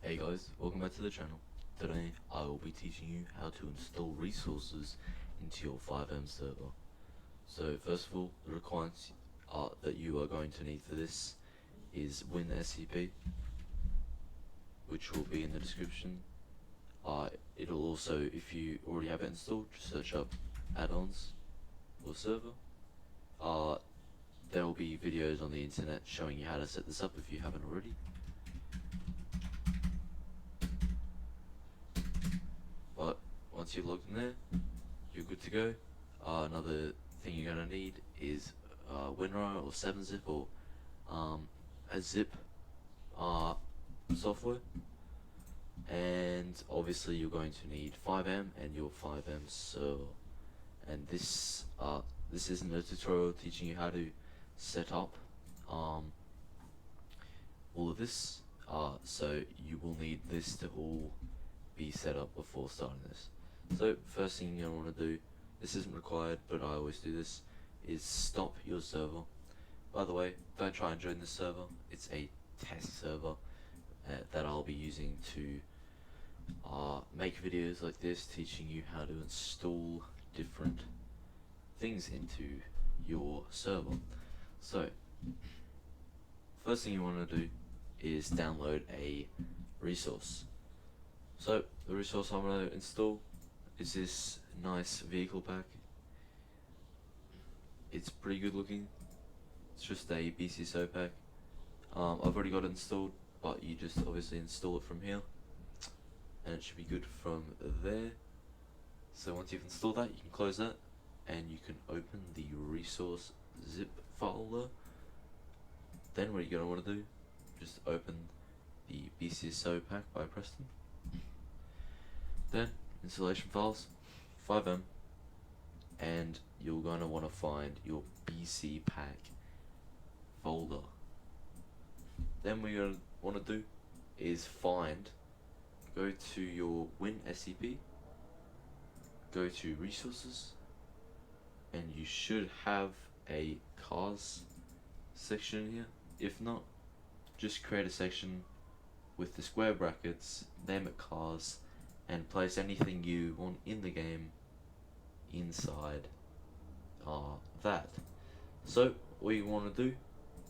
Hey guys, welcome back to the channel. Today I will be teaching you how to install resources into your FiveM server. So first of all, the requirements that you are going to need for this is WinSCP, which will be in the description. It'll also, if you already have it installed, just search up add-ons or server. There will be videos on the internet showing you how to set this up if you haven't already. But once you're logged in there, you're good to go. Another thing you're gonna need is WinRAR or 7-zip or a zip software, and obviously you're going to need FiveM and your FiveM server. And this isn't a tutorial teaching you how to set up all of this. So you will need this to all be set up before starting this. So first thing you're gonna want to do, this isn't required but I always do this, is stop your server. By the way, don't try and join this server, it's a test server that I'll be using to make videos like this teaching you how to install different things into your server. So first thing you want to do is download a resource. So the resource I'm going to install is this nice vehicle pack. It's pretty good looking. It's just a BCSO pack. I've already got it installed, but you just obviously install it from here and it should be good from there. So once you've installed that, you can close that and you can open the resource zip folder. Then what you're going to want to do, just open the BCSO pack by Preston. Then installation files, FiveM, and you're going to want to find your BC pack folder. Then what you're going to want to do is go to your WinSCP, go to resources, and you should have a cars section here. If not, just create a section with the square brackets, name it cars, and place anything you want in the game inside that. So what you want to do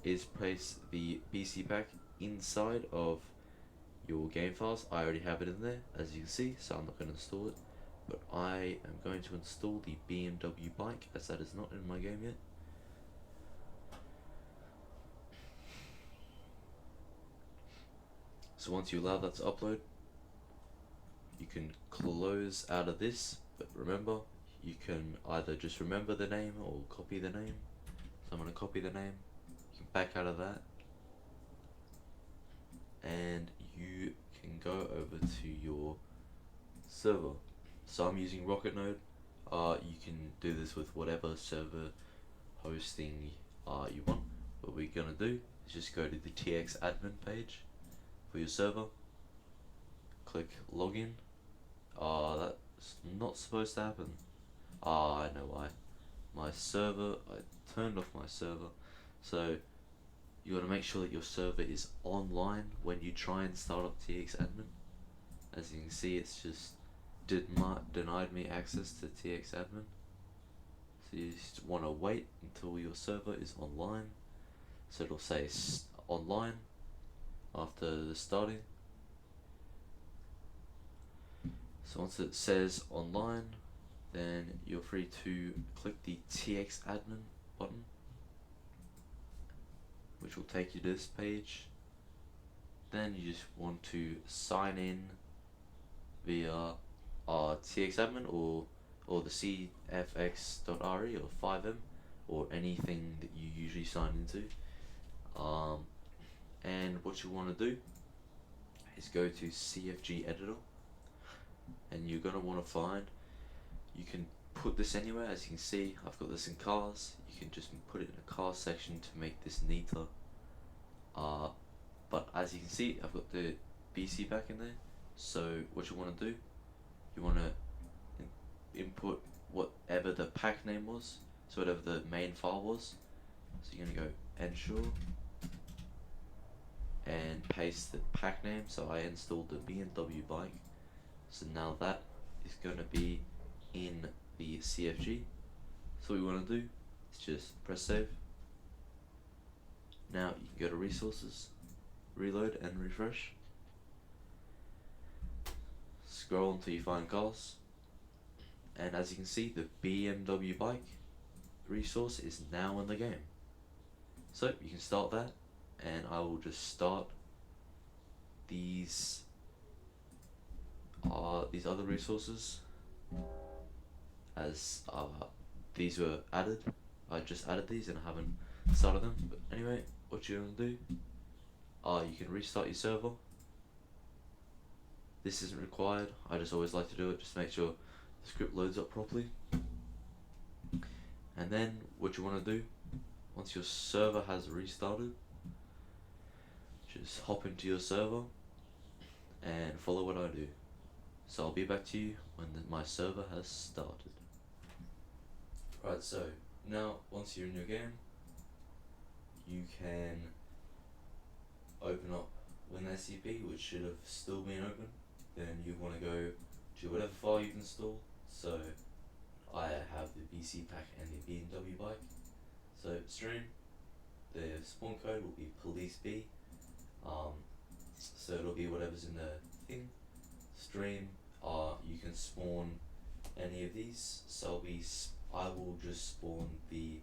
is place the BC pack inside of your game files. I already have it in there, as you can see, so I'm not going to install it, but I am going to install the BMW bike, as that is not in my game yet. So once you allow that to upload, you can close out of this, but remember, you can either just remember the name or copy the name. So I'm going to copy the name, you can back out of that, and you can go over to your server. So I'm using Rocket Node. You can do this with whatever server hosting you want. What we're going to do is just go to the TX admin page for your server, click login. That's not supposed to happen. I know why. I turned off my server. So you got to make sure that your server is online when you try and start up TX admin. As you can see, it's just denied me access to TX admin. So you just want to wait until your server is online. So it'll say online after the starting. So once it says online, then you're free to click the TX admin button, which will take you to this page. Then you just want to sign in via TX admin or the cfx.re or FiveM or anything that you usually sign into. And what you want to do is go to CFG editor, and you're going to want to find, you can put this anywhere. As you can see, I've got this in cars. You can just put it in a cars section to make this neater. But as you can see, I've got the BC back in there. So what you want to do, you want to input whatever the pack name was, so whatever the main file was. So you're going to go ensure and paste the pack name. So I installed the BMW bike. So now that is going to be in the CFG. So what we want to do is just press save. Now you can go to resources, reload and refresh. Scroll until you find cars. And as you can see, the BMW bike resource is now in the game. So you can start that, and I will just start these other resources as these were added. I just added these and I haven't started them. But anyway, what you're gonna do, you can restart your server. This isn't required. I just always like to do it just to make sure the script loads up properly. And then what you want to do, once your server has restarted, just hop into your server and follow what I do. So I'll be back to you when my server has started. Right, so now once you're in your game, you can open up WinSCP, which should have still been open. Then you want to go to whatever file you've installed. So I have the BC pack and the BMW bike. So stream, the spawn code will be police B. So it'll be whatever's in the thing. Stream, you can spawn any of these. So I will just spawn the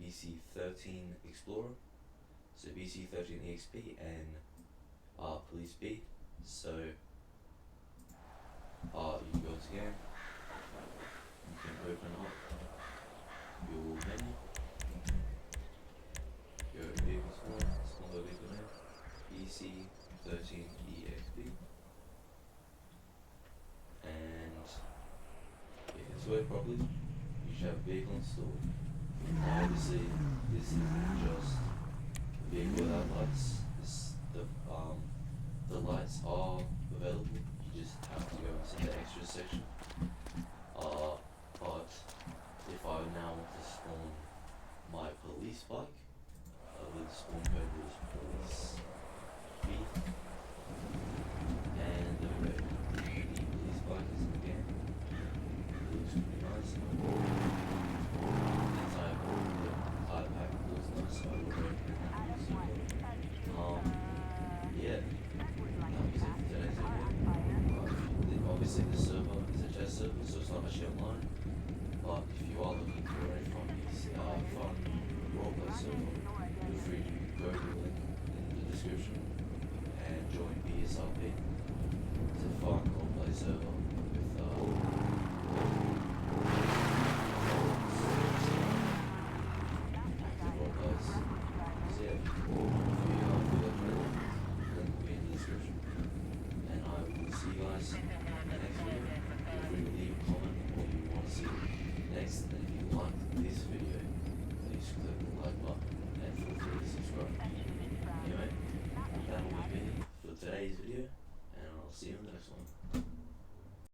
BC13 Explorer. So BC13 EXP and police B. So you can go to game. You can open up your menu. Go to vehicle spawn the vehicle name, BC13 EXP. And if it's worked properly, you should have a vehicle installed. Now obviously this isn't just a vehicle without lights. The lights are available. You just have to go into the extra section. But if I now want to spawn my police bike, the spawn code was police B, and the police bike is in the game. It looks pretty nice. The entire pack looks nice, so I will recommend it. Yeah, that was it for today's video. Obviously the server is a test server, so it's not actually online. But if you are looking for a fun roleplay server, feel free to go to the link in the description and join BSRP. It's a fun roleplay server with active roleplays. So yeah, if you feel like trailer, link will be in the description. And I will see you guys in the next video. Feel free to leave a comment what you want to see next, and if you liked this video, please click like.